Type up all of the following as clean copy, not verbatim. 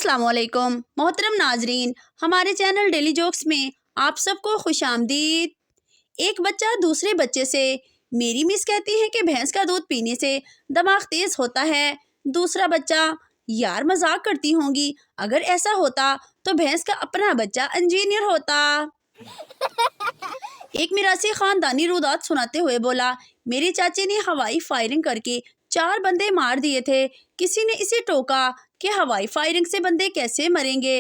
अस्सलाम वालेकुम मोहतरम नाजरीन, हमारे चैनल डेली जोक्स में आप सबको खुश आमदीद। एक बच्चा दूसरे बच्चे से मेरी मिस कहती है कि भैंस का दूध पीने से दिमाग तेज होता है। दूसरा बच्चा यार मजाक करती होंगी, अगर ऐसा होता तो भैंस का अपना बच्चा इंजीनियर होता। एक मिरासी खानदानी रुदात सुनाते हुए बोला, मेरी चाची ने हवाई फायरिंग करके 4 बंदे मार दिए थे। किसी ने इसे टोका कि हवाई फायरिंग से बंदे कैसे मरेंगे।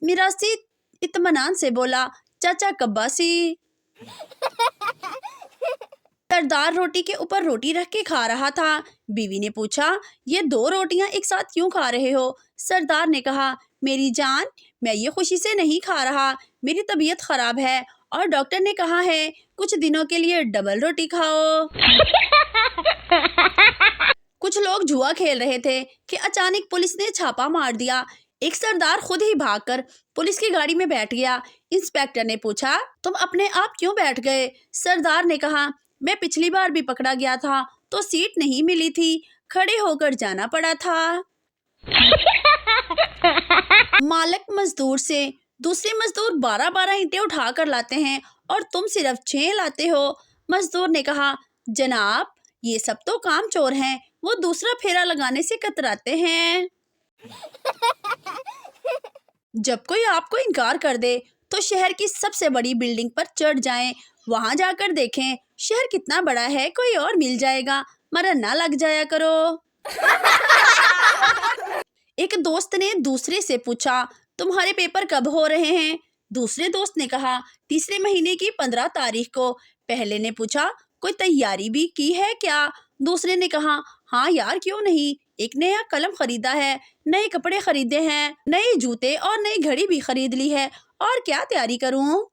मिरासी इत्मीनान से बोला, चाचा कब्बासी। सरदार रोटी के ऊपर रोटी रख के खा रहा था। बीवी ने पूछा, ये 2 रोटियां एक साथ क्यों खा रहे हो? सरदार ने कहा, मेरी जान, मैं ये खुशी से नहीं खा रहा, मेरी तबीयत खराब है और डॉक्टर ने कहा है कुछ दिनों के लिए डबल रोटी खाओ। कुछ लोग जुआ खेल रहे थे कि अचानक पुलिस ने छापा मार दिया। एक सरदार खुद ही भागकर पुलिस की गाड़ी में बैठ गया। इंस्पेक्टर ने पूछा, तुम अपने आप क्यों बैठ गए? सरदार ने कहा, मैं पिछली बार भी पकड़ा गया था तो सीट नहीं मिली थी, खड़े होकर जाना पड़ा था। मालिक मजदूर से दूसरे मजदूर 12-12 ईंटें उठा कर लाते हैं और तुम सिर्फ 6 लाते हो। मजदूर ने कहा, जनाब ये सब तो काम चोर हैं, वो दूसरा फेरा लगाने से कतराते हैं। जब कोई आपको इनकार कर दे तो शहर की सबसे बड़ी बिल्डिंग पर चढ़ जाएं, वहां जाकर देखें शहर कितना बड़ा है, कोई और मिल जाएगा, मरन ना लग जाया करो। एक दोस्त ने दूसरे से पूछा, तुम्हारे पेपर कब हो रहे हैं? दूसरे दोस्त ने कहा, तीसरे महीने की 15 तारीख को। पहले ने पूछा, कोई तैयारी भी की है क्या? दूसरे ने कहा, हाँ यार क्यों नहीं, एक नया कलम खरीदा है, नए कपड़े खरीदे हैं, नए जूते और नई घड़ी भी खरीद ली है, और क्या तैयारी करूं?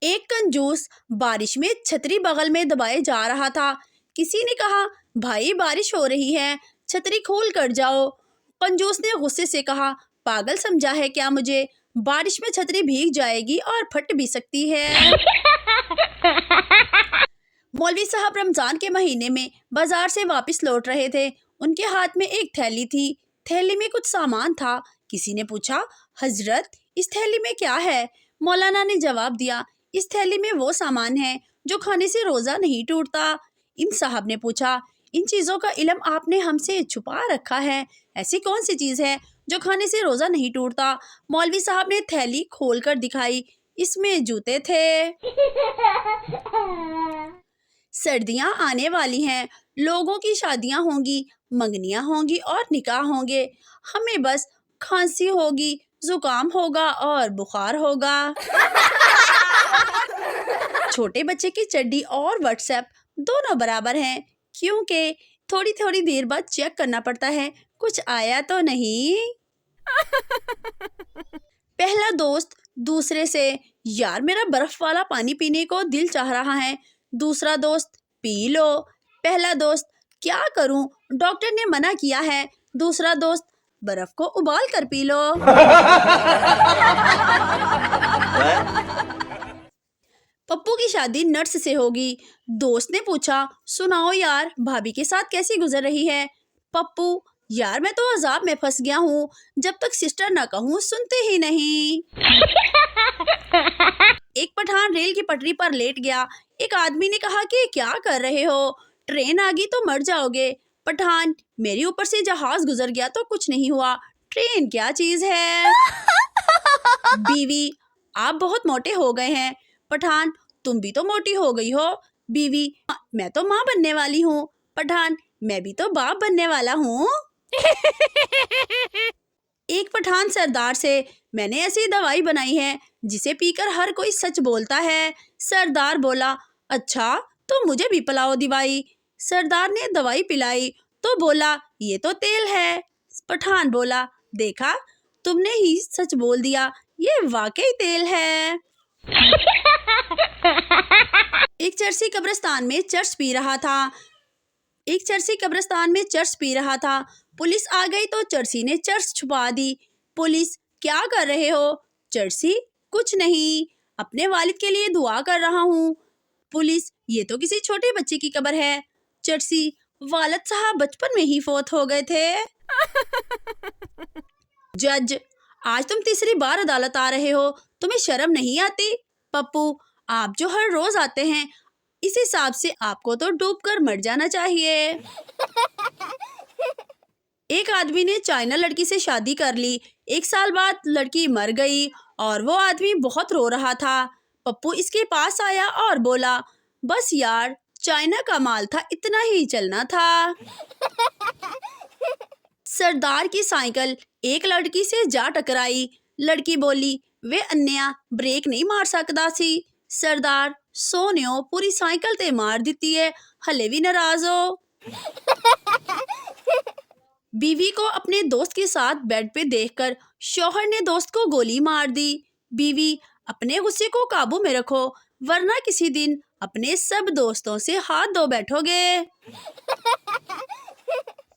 एक कंजूस बारिश में छतरी बगल में दबाए जा रहा था। किसी ने कहा, भाई बारिश हो रही है, छतरी खोल कर जाओ। कंजूस ने गुस्से से कहा, पागल समझा है क्या मुझे? बारिश में छतरी भीग जाएगी और फट भी सकती है। मौलवी साहब रमजान के महीने में बाजार से वापस लौट रहे थे। उनके हाथ में एक थैली थी, थैली में कुछ सामान था। किसी ने पूछा, हजरत इस थैली में क्या है? मौलाना ने जवाब दिया, इस थैली में वो सामान है जो खाने से रोजा नहीं टूटता। इमाम साहब ने पूछा, इन चीजों का इल्म आपने हमसे छुपा रखा है, ऐसी कौन सी चीज है जो खाने से रोजा नहीं टूटता? मौलवी साहब ने थैली खोल कर दिखाई, इसमें जूते थे। सर्दियां आने वाली हैं, लोगों की शादियां होंगी, मंगनियां होंगी और निकाह होंगे। हमें बस खांसी होगी, जुकाम होगा और बुखार होगा। छोटे बच्चे की चड्डी और व्हाट्सएप दोनों बराबर हैं, क्योंकि थोड़ी थोड़ी देर बाद चेक करना पड़ता है कुछ आया तो नहीं। पहला दोस्त दूसरे से, यार मेरा बर्फ वाला पानी पीने को दिल चाह रहा है। दूसरा दोस्त, पी लो। पहला दोस्त, क्या करूं, डॉक्टर ने मना किया है। दूसरा दोस्त, बर्फ को उबाल कर पी लो। पप्पू की शादी नर्स से होगी। दोस्त ने पूछा, सुनाओ यार भाभी के साथ कैसी गुजर रही है? पप्पू, यार मैं तो अजाब में फंस गया हूँ, जब तक सिस्टर ना कहूँ सुनते ही नहीं। एक पठान रेल की पटरी पर लेट गया। एक आदमी ने कहा कि क्या कर रहे हो, ट्रेन आ गई तो मर जाओगे। पठान, मेरे ऊपर से जहाज गुजर गया तो कुछ नहीं हुआ, ट्रेन क्या चीज है? बीवी, आप बहुत मोटे हो गए हैं। पठान, तुम भी तो मोटी हो गई हो। बीवी, मैं तो माँ बनने वाली हूँ। पठान, मैं भी तो बाप बनने वाला हूँ। एक पठान सरदार से, मैंने ऐसी दवाई बनाई है जिसे पीकर हर कोई सच बोलता है। सरदार बोला, अच्छा तो मुझे भी पिलाओ दवाई। सरदार ने दवाई पिलाई तो बोला, ये तो तेल है। पठान बोला, देखा तुमने ही सच बोल दिया, ये वाकई तेल है। एक चर्सी कब्रिस्तान में चर्च पी रहा था। पुलिस आ गई तो चर्सी ने चर्च छुपा दी। पुलिस, क्या कर रहे हो? चर्सी, कुछ नहीं, अपने वालिद के लिए दुआ कर रहा हूँ। पुलिस, ये तो किसी छोटे बच्चे की कब्र है। चर्सी, वालिद साहब बचपन में ही फौत हो गए थे। जज, आज तुम तीसरी बार अदालत आ रहे हो, तुम्हें शर्म नहीं आती? पप्पू, आप जो हर रोज आते हैं, इस हिसाब से आपको तो डूब कर मर जाना चाहिए। एक आदमी ने चाइना लड़की से शादी कर ली। 1 साल बाद लड़की मर गई और वो आदमी बहुत रो रहा था। पप्पू इसके पास आया और बोला, बस यार, चाइना का माल था, इतना ही चलना था। सरदार की साइकिल एक लड़की से जा टकराई। लड़की बोली, वे अन्या ब्रेक नहीं मार सकता सी। सरदार, सोनियो पूरी साइकिल ते मार दिती है, हले भी नाराज हो। बीवी को अपने दोस्त के साथ बेड पे देखकर शौहर ने दोस्त को गोली मार दी। बीवी, अपने गुस्से को काबू में रखो, वरना किसी दिन अपने सब दोस्तों से हाथ धो बैठोगे।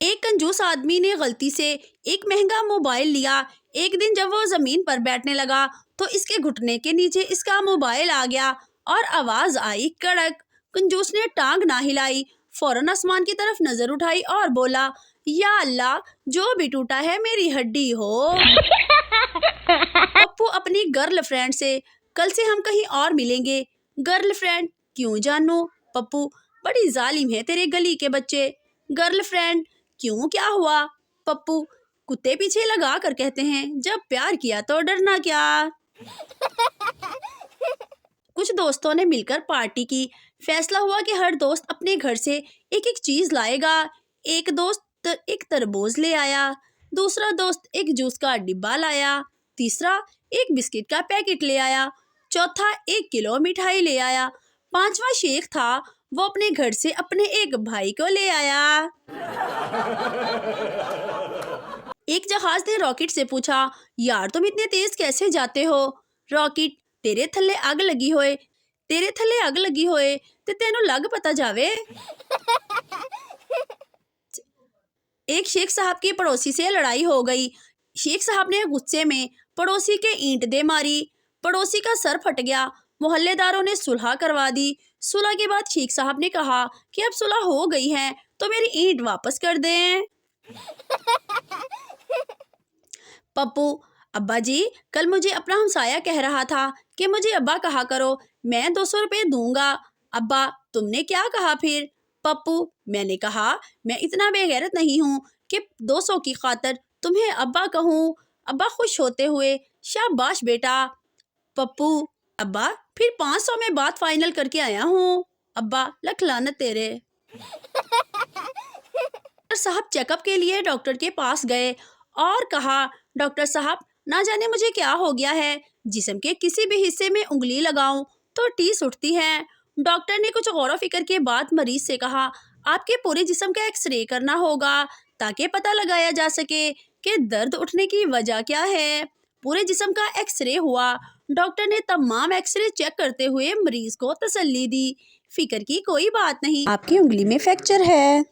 एक कंजूस आदमी ने गलती से एक महंगा मोबाइल लिया। एक दिन जब वो जमीन पर बैठने लगा तो इसके घुटने के नीचे इसका मोबाइल आ गया और आवाज आई कड़क। कंजूस ने टांग ना हिलाई, फौरन आसमान की तरफ नजर उठाई और बोला, या अल्लाह, जो भी टूटा है मेरी हड्डी हो। पप्पू अपनी गर्लफ्रेंड से, कल से हम कहीं और मिलेंगे। गर्लफ्रेंड, क्यों जानू? पप्पू, बड़ी जालिम है तेरे गली के बच्चे। गर्लफ्रेंड, क्यों, क्या हुआ? पप्पू, कुत्ते पीछे लगा कर कहते हैं, जब प्यार किया तो डरना क्या। कुछ दोस्तों ने मिलकर पार्टी की। फैसला हुआ कि हर दोस्त अपने घर से एक एक चीज लाएगा। एक दोस्त एक तरबूज ले आया, दूसरा दोस्त एक जूस का डिब्बा लाया, तीसरा एक बिस्किट का पैकेट ले आया, चौथा 1 किलो मिठाई ले आया, पांचवा शेख था, वो अपने घर से अपने एक भाई को ले आया। एक जहाज ने रॉकेट से पूछा, यार तुम इतने तेज कैसे जाते हो? रॉकेट, तेरे थल्ले आग लगी होए ते तेनू लग पता जावे। एक शेख साहब की पड़ोसी से लड़ाई हो गई। शेख साहब ने गुस्से में पड़ोसी के ईंट दे मारी, पड़ोसी का सर फट गया। मोहल्लेदारों ने सुलह करवा दी। सुलह के बाद शेख साहब ने कहा कि अब सुलह हो गई है तो मेरी ईंट वापस कर दें। पप्पू, अब्बा जी, कल मुझे अपना हमसाया कह रहा था कि मुझे अब्बा कहा करो, मैं 200 रुपये दूंगा। अब्बा, तुमने क्या कहा फिर? पप्पू, मैंने कहा, मैं इतना बेगैरत नहीं हूँ कि 200 की खातर तुम्हें अब्बा कहूँ। अब्बा खुश होते हुए, शाबाश बेटा। पप्पू, अब्बा, फिर 500 में बात फाइनल करके आया हूँ। अब्बा, लख लानत तेरे। डॉक्टर साहब चेकअप के लिए डॉक्टर के पास गए और कहा, डॉक्टर साहब, ना जाने मुझे क्या हो गया है, जिस्म के किसी भी हिस्से में उंगली लगाऊं तो टीस उठती है। डॉक्टर ने कुछ गौर फिक्र के बाद मरीज से कहा, आपके पूरे जिस्म का एक्सरे करना होगा ताकि पता लगाया जा सके कि दर्द उठने की वजह क्या है। पूरे जिस्म का एक्सरे हुआ। डॉक्टर ने तमाम एक्सरे चेक करते हुए मरीज को तसल्ली दी, फिक्र की कोई बात नहीं, आपकी उंगली में फ्रैक्चर है।